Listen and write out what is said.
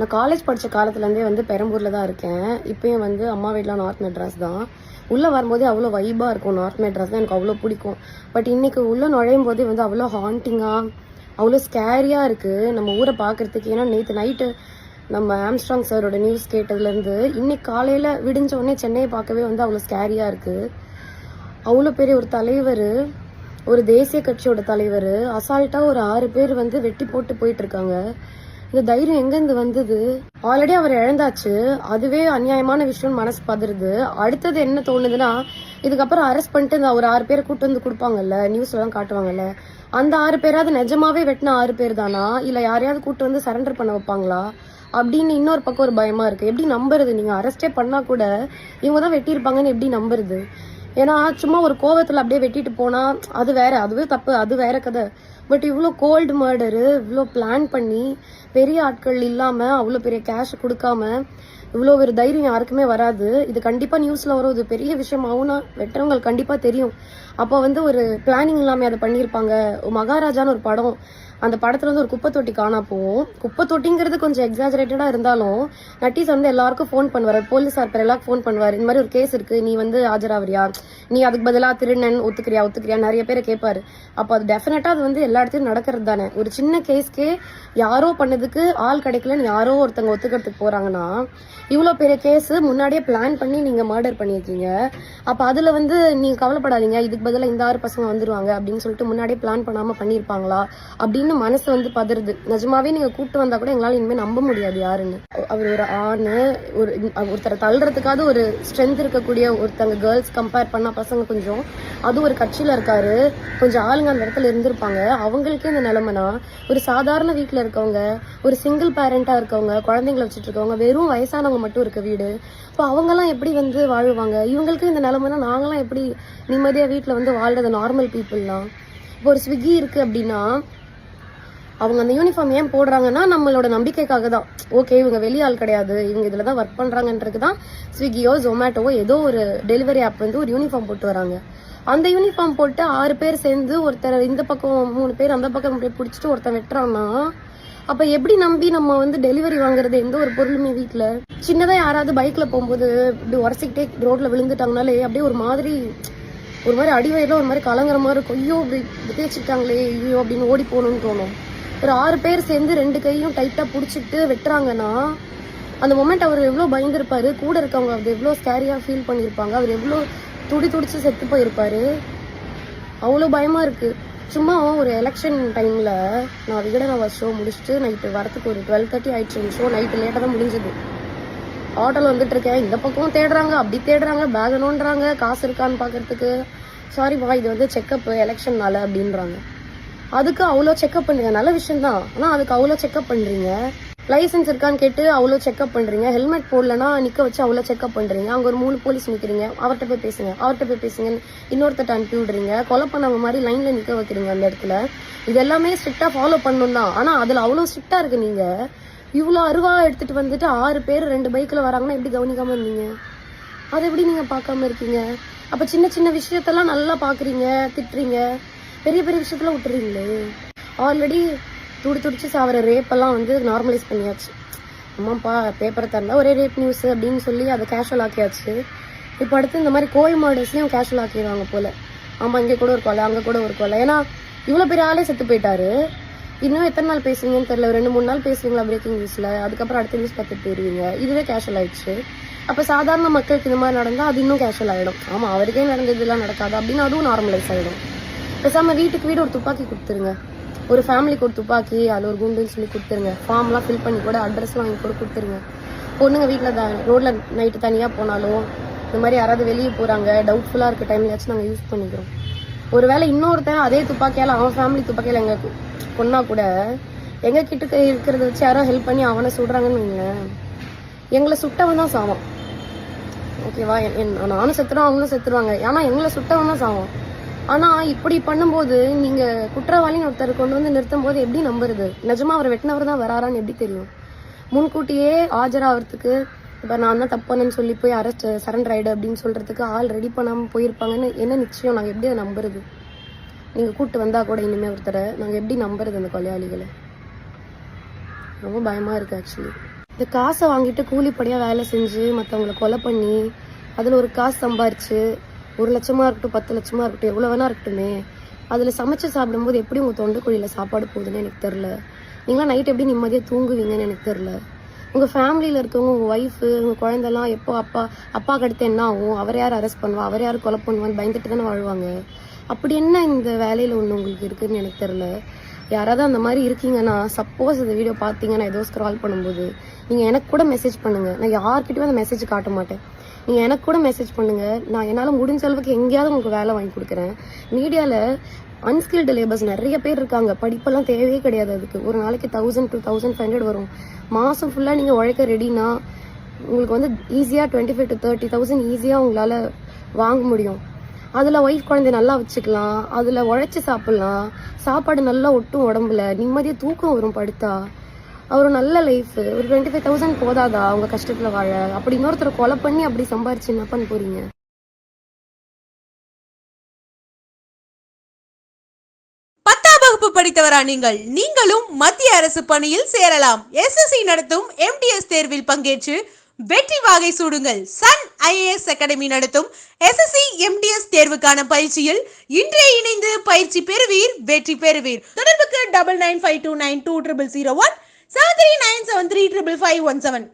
நான் காலேஜ் படித்த காலத்துலேருந்தே வந்து பெரம்பூரில் தான் இருக்கேன். இப்பயும் வந்து அம்மா வீட்டில் நார்த் மெட்ராஸ் தான். உள்ளே வரும்போதே அவ்வளோ வைபாக இருக்கும். நார்த் மெட்ராஸ் தான் எனக்கு அவ்வளோ பிடிக்கும். பட் இன்னைக்கு உள்ளே நுழையும் போதே வந்து அவ்வளோ ஹாண்டிங்காக அவ்வளோ ஸ்கேரியாக இருக்குது நம்ம ஊரை பார்க்குறதுக்கு. ஏன்னா நேற்று நைட்டு நம்ம ஆம்ஸ்ட்ராங் சாரோட நியூஸ் கேட்டதுலேருந்து இன்னைக்கு காலையில் விடிஞ்ச உடனே சென்னையை பார்க்கவே வந்து அவ்வளோ ஸ்கேரியாக இருக்குது. அவ்வளோ பெரிய ஒரு தலைவர், ஒரு தேசிய கட்சியோட தலைவர் அசால்ட்டாக ஒரு 6 பேர் வந்து வெட்டி போட்டு போயிட்டு இருக்காங்க. இந்த தைரியம் எங்கேருந்து வந்தது? ஆல்ரெடி அவர் இழந்தாச்சு, அதுவே அநியாயமான விஷயம் மனசு பதறுது. அடுத்தது என்ன தோணுதுன்னா, இதுக்கப்புறம் அரெஸ்ட் பண்ணிட்டு இந்த ஒரு 6 பேரை கூட்டு வந்து கொடுப்பாங்கல்ல, நியூஸ்லாம் காட்டுவாங்கல்ல, அந்த 6 பேராவது நிஜமாவே வெட்டின 6 பேர் தானா, இல்லை யாரையாவது கூட்டு வந்து சரண்டர் பண்ண வைப்பாங்களா அப்படின்னு இன்னொரு பக்கம் ஒரு பயமா இருக்கு. எப்படி நம்புறது? நீங்க அரெஸ்டே பண்ணா கூட இவங்க தான் வெட்டியிருப்பாங்கன்னு எப்படி நம்புறது? ஏன்னா சும்மா ஒரு கோவத்துல அப்படியே வெட்டிட்டு போனா அது வேற, அதுவே தப்பு, அது வேற கதை. பட் இவ்வளோ கோல்டு மர்டரு, இவ்வளோ பிளான் பண்ணி பெரிய ஆட்கள் இல்லாமல் அவ்வளோ பெரிய கேஷ் கொடுக்காம இவ்வளோ ஒரு தைரியம் யாருக்குமே வராது. இது கண்டிப்பாக நியூஸில் வரும். இது பெரிய விஷயமாகும்னா வெட்டுறவங்களுக்கு கண்டிப்பாக தெரியும். அப்போ வந்து ஒரு பிளானிங் இல்லாமல் அதை பண்ணியிருப்பாங்க. மகாராஜான்னு ஒரு படம், அந்த படத்துல வந்து ஒரு குப்பை தொட்டி காணா போவோம். குப்பை தொட்டிங்கிறது கொஞ்சம் எக்ஸாஜரேட்டடா இருந்தாலும் நட்டீஸ் வந்து எல்லாருக்கும் ஃபோன் பண்ணுவார், போலீஸார் பேர் எல்லாருக்கும் ஃபோன் பண்ணுவார். இந்த மாதிரி ஒரு கேஸ் இருக்கு, நீ வந்து ஆஜராவரியா, நீ அதுக்கு பதிலாக திருநன் ஒத்துக்கிறியா நிறைய பேரை கேட்பாரு. அப்போ அது டெஃபினட்டா அது வந்து எல்லா இடத்துலையும் நடக்கிறது தானே. ஒரு சின்ன கேஸ்க்கே யாரோ பண்ணதுக்கு ஆள் கிடைக்கலன்னு யாரோ ஒருத்தங்க ஒத்துக்கிறதுக்கு போறாங்கன்னா, இவ்வளோ பெரிய கேஸ் முன்னாடியே பிளான் பண்ணி நீங்க மர்டர் பண்ணியிருக்கீங்க. அப்போ அதுல வந்து நீங்க கவலைப்படாதீங்க, இதுக்கு பதிலாக இந்த 6 பசங்க வந்துருவாங்க அப்படின்னு சொல்லிட்டு முன்னாடியே பிளான் பண்ணாம பண்ணியிருப்பாங்களா அப்படின்னு மனசு வந்து பதறுது. நிஜமாவே நீங்க கூப்பிட்டு வந்தா கூட எங்களால இனிமே நம்ப முடியாது யாருன்னு. அவர் ஒரு ஆணு, ஒருத்தரை தள்ளுறதுக்காவது ஒரு ஸ்ட்ரென்த் இருக்கக்கூடிய ஒருத்தங்க கேர்ள்ஸ் கம்பேர் பண்ணா பசங்க கொஞ்சம், அது ஒரு கட்சியில இருக்காரு, கொஞ்சம் ஆளுங்க அந்த இடத்துல இருந்திருப்பாங்க. அவங்களுக்கே இந்த நிலைமைனா, ஒரு சாதாரண வீட்டுல இருக்கவங்க, ஒரு சிங்கிள் பேரண்டா இருக்கவங்க, குழந்தைங்களை வச்சுட்டு இருக்கவங்க, வெறும் வயசானவங்க மட்டும் இருக்க வீடு, இப்போ அவங்கெல்லாம் எப்படி வந்து வாழுவாங்க? இவங்களுக்கு இந்த நிலைமைனா நாங்களாம் எப்படி நிம்மதியா வீட்டுல வந்து வாழ்றது? நார்மல் பீப்புள்லாம் இப்போ ஒரு ஸ்விக்கி இருக்கு அப்படின்னா அவங்க அந்த யூனிஃபார்ம் ஏன் போடுறாங்கன்னா நம்மளோட நம்பிக்கைக்காக தான். ஓகே, இவங்க வெளியாள் கிடையாது, இவங்க இதுல தான் ஒர்க் பண்றாங்கன்றது தான் ஸ்விக்கியோ ஜொமேட்டோவோ ஏதோ ஒரு டெலிவரி ஆப் வந்து ஒரு யூனிஃபார்ம் போட்டு வராங்க. அந்த யூனிஃபார்ம் போட்டு 6 பேர் சேர்ந்து ஒருத்தர் இந்த பக்கம் 3 பேர் அந்த பக்கம் பிடிச்சிட்டு ஒருத்தர் வெட்டுறான்னா, அப்ப எப்படி நம்பி நம்ம வந்து டெலிவரி வாங்குறது? எந்த ஒரு பொருளுமே வீட்டுல சின்னதா யாராவது பைக்ல போகும்போது இப்படி உரசிக்கிட்டே ரோட்ல விழுந்துட்டாங்கனாலே அப்படியே ஒரு மாதிரி அடிவயிறுல ஒரு மாதிரி கலங்குற மாதிரி இருக்கும். ஐயோ இப்படி தேய்ச்சிட்டாங்களே, ஐயோ அப்படின்னு ஓடி போகணும்னு தோணும். ஒரு 6 பேர் சேர்ந்து 2 கையும் டைட்டா புடிச்சிட்டு வெட்டுறாங்கன்னா அந்த மொமெண்ட் அவர் எவ்வளவு பயந்துருப்பாரு, கூட இருக்கவங்க அது எவ்வளவு ஸ்கேரியா ஃபீல் பண்ணிருப்பாங்க, அவர் எவ்வளவு துடிச்சு செத்து போயிருப்பாரு. அவ்வளவு பயமா இருக்கு. சும்மா ஒரு எலெக்ஷன் டைம்ல நான் விகடன ஷோ முடிச்சுட்டு நைட்டு வரத்துக்கு ஒரு 12:30 ஆயிடுச்சு. ஷோ நைட்டு லேட்டா தான் முடிஞ்சது. ஆட்டோல வந்துட்டு இருக்கேன், இந்த பக்கம் தேடுறாங்க, அப்படி தேடுறாங்க, பேக் நோண்டுறாங்க, காசு இருக்கான்னு பாக்குறதுக்கு. சாரிப்பா, இது வந்து செக்அப் எலெக்ஷன்னால அப்படின்றாங்க. அதுக்கு அவ்வளோ செக்அப் பண்றீங்க, நல்ல விஷயம் தான். ஆனா அதுக்கு அவ்வளோ செக்அப் பண்றீங்க. லைசன்ஸ் இருக்கான்னு கேட்டு அவ்வளோ செக்அப் பண்றீங்க. ஹெல்மெட் போடலன்னா நிக்க வச்சு அவ்வளோ செக்அப் பண்றீங்க. அங்க ஒரு 3 போலீஸ் நிக்கிறீங்க, அவர்கிட்ட போய் பேசுங்க, இன்னொருத்தட்ட அனுப்பி விடுறீங்க. கொலை பண்ணவங்க மாதிரி லைன்ல நிக்க வைக்கிறீங்க அந்த இடத்துல. இது எல்லாமே ஸ்ட்ரிக்டா ஃபாலோ பண்ணணும் தான். ஆனா அதுல அவ்வளோ ஸ்ட்ரிக்டா இருக்கு. நீங்க இவ்வளோ அருவா எடுத்துட்டு வந்துட்டு 6 பேர் 2 பைக்ல வராங்கன்னா எப்படி கவனிக்காம இருந்தீங்க? அதை எப்படி நீங்க பார்க்காம இருக்கீங்க? அப்ப சின்ன சின்ன விஷயத்தெல்லாம் நல்லா பாக்குறீங்க, திட்டுறீங்க, பெரிய பெரிய விஷயத்துல விட்டுறீங்களே. ஆல்ரெடி துடிச்சு சாவர ரேப்பெல்லாம் வந்து நார்மலைஸ் பண்ணியாச்சு. அம்மாப்பா பேப்பரை தரல ஒரே ரேப் நியூஸ் அப்படின்னு சொல்லி அதை கேஷுவல் ஆக்கியாச்சு. இப்போ அடுத்து இந்த மாதிரி கோல் மாடல்ஸ்லையும் கேஷுவல் ஆக்கிடுவாங்க போல. ஆமா, இங்கே கூட ஒரு கொலை, அங்கே கூட ஒரு கொலை. ஏன்னா இவ்வளோ பெரிய ஆளே செத்து போயிட்டாரு. இன்னும் எத்தனை நாள் பேசுவீங்கன்னு தெரியல. 2-3 நாள் பேசுவீங்களா பிரேக்கிங் நியூஸ்ல, அதுக்கப்புறம் அடுத்த நியூஸ் பார்த்துட்டு போயிருவீங்க. இதுவே கேஷுவல் ஆயிடுச்சு. அப்போ சாதாரண மக்களுக்கு இந்த மாதிரி நடந்தா அது இன்னும் கேஷுவல் ஆகிடும். ஆமா, அவருக்கே நடந்ததுலாம் நடக்காது அப்படின்னு அதுவும் நார்மலைஸ் ஆகிடும். பேசாம வீட்டுக்கு வீடு ஒரு துப்பாக்கி கொடுத்துருங்க, ஒரு ஃபேமிலிக்கு ஒரு துப்பாக்கி, அதில் ஒரு குண்டுன்னு சொல்லி கொடுத்துருங்க. ஃபார்ம்லாம் ஃபில் பண்ணி கூட அட்ரஸ்லாம் வாங்கி கூட கொடுத்துருங்க. பொண்ணுங்க வீட்டில் ரோட்ல நைட்டு தனியாக போனாலும் இந்த மாதிரி யாராவது வெளியே போகிறாங்க டவுட்ஃபுல்லாக இருக்க டைம்லயாச்சும் நாங்கள் யூஸ் பண்ணிக்கிறோம். ஒருவேளை இன்னொருத்தன் அதே துப்பாக்கியால் அவன் ஃபேமிலி துப்பாக்கியால் எங்க பொண்ணா கூட எங்க கிட்ட இருக்கிறத வச்சு யாரோ ஹெல்ப் பண்ணி அவனை சுடுறாங்கன்னு வைங்களேன், எங்களை சுட்டவன் தான் சாவான். ஓகேவா? நானும் செத்துருவோம், அவங்களும் செத்துருவாங்க. ஏன்னா எங்களை சுட்டவன் தான் சாவான். ஆனா இப்படி பண்ணும்போது நீங்க குற்றவாளின்னு ஒருத்தர் கொண்டு வந்து நிறுத்தும் போது எப்படி நம்புறது? நிஜமா அவர் வெட்டினவர் தான் வராரான்னு எப்படி தெரியும்? முன்கூட்டியே ஆஜராகிறதுக்கு இப்ப நான் தான் தப்பானு சொல்லி போய் அரெஸ்ட் சரண்டர் ஆயிடு அப்படின்னு சொல்றதுக்கு ஆள் ரெடி பண்ணாம போயிருப்பாங்கன்னு என்ன நிச்சயம்? நாங்க எப்படி அதை நம்புறது? நீங்க கூட்டு வந்தா கூட இனிமே ஒருத்தரை நாங்க எப்படி நம்புறது? அந்த கொலையாளிகளை ரொம்ப பயமா இருக்கு ஆக்சுவலி. இந்த காசை வாங்கிட்டு கூலிப்படியாக வேலை செஞ்சு மற்றவங்களை கொலை பண்ணி அதில் ஒரு காசு சம்பாரிச்சு 1 லட்சமாக இருக்கட்டும் 10 லட்சமாக இருக்கட்டும் எவ்வளோ வேணா இருக்கட்டுமே, அதில் சமைச்சு சாப்பிடும்போது எப்படி உங்கள் தொண்டைக்குழியில் சாப்பாடு போகுதுன்னு எனக்கு தெரில. நீங்களாம் நைட் எப்படி நிம்மதியாக தூங்குவீங்கன்னு எனக்கு தெரில. உங்கள் ஃபேமிலியில் இருக்கவங்க, உங்கள் ஒய்ஃபு, உங்கள் குழந்தெல்லாம் எப்போ அப்பாவுக்கு அடுத்து என்ன ஆகும், அவர் யார் அரெஸ்ட் பண்ணுவா, அவர் யார் கொலை பண்ணுவான்னு பயந்துட்டு தானே வாழ்வாங்க. அப்படி என்ன இந்த வேலையில் ஒன்று உங்களுக்கு இருக்குதுன்னு எனக்கு தெரில. யாராவது அந்த மாதிரி இருக்கீங்கன்னா, சப்போஸ் இந்த வீடியோ பார்த்தீங்கன்னா ஏதோ ஸ்க்ரால் பண்ணும்போது நீங்கள் எனக்கு கூட மெசேஜ் பண்ணுங்கள். நான் யார்கிட்டயும் அந்த மெசேஜ் காட்ட மாட்டேன். நீங்கள் எனக்கு கூட மெசேஜ் பண்ணுங்கள். நான் என்னால் முடிஞ்ச அளவுக்கு எங்கேயாவது உங்களுக்கு வேலை வாங்கி கொடுக்குறேன். மீடியாவில் அன்ஸ்கில்டு லேபர்ஸ் நிறைய பேர் இருக்காங்க. படிப்பெல்லாம் தேவையே கிடையாது. அதுக்கு ஒரு நாளைக்கு 1000 to 1500 வரும். மாதம் ஃபுல்லாக நீங்கள் உழைக்க ரெடினா உங்களுக்கு வந்து ஈஸியாக 25 to 30,000 ஈஸியாக உங்களால் வாங்க முடியும். அதில் ஒய்ஃப் குழந்தைய நல்லா வச்சுக்கலாம், அதில் உழைச்சி சாப்பிட்லாம், சாப்பாடு நல்லா ஒட்டும் உடம்புல, நிம்மதியாக தூக்கம் வரும் படுத்தா. ஒரு நல்ல லைஃப். ஒரு 25,000 போதாதா அவங்க கஷ்டத்தில் வாழ? அப்படி இன்னொருத்தரை கொலை பண்ணி அப்படி சம்பாரிச்சு என்ன பண்ண போறீங்க? 10ஆம் வகுப்பு படித்தவரா நீங்களும் மத்திய அரசு பணியில் சேரலாம். SSC நடத்தும் MTS தேர்வில் பங்கேற்று வெற்றி வாகை சூடுங்கள். சன் IAS அகாடமி நடத்தும் SSC MTS தேர்வுக்கான பயிற்சியில் இன்றே இணைந்து பயிற்சி பெறுவீர், வெற்றி பெறுவீர். தொடர்புக்கு 9952920001 7397355517.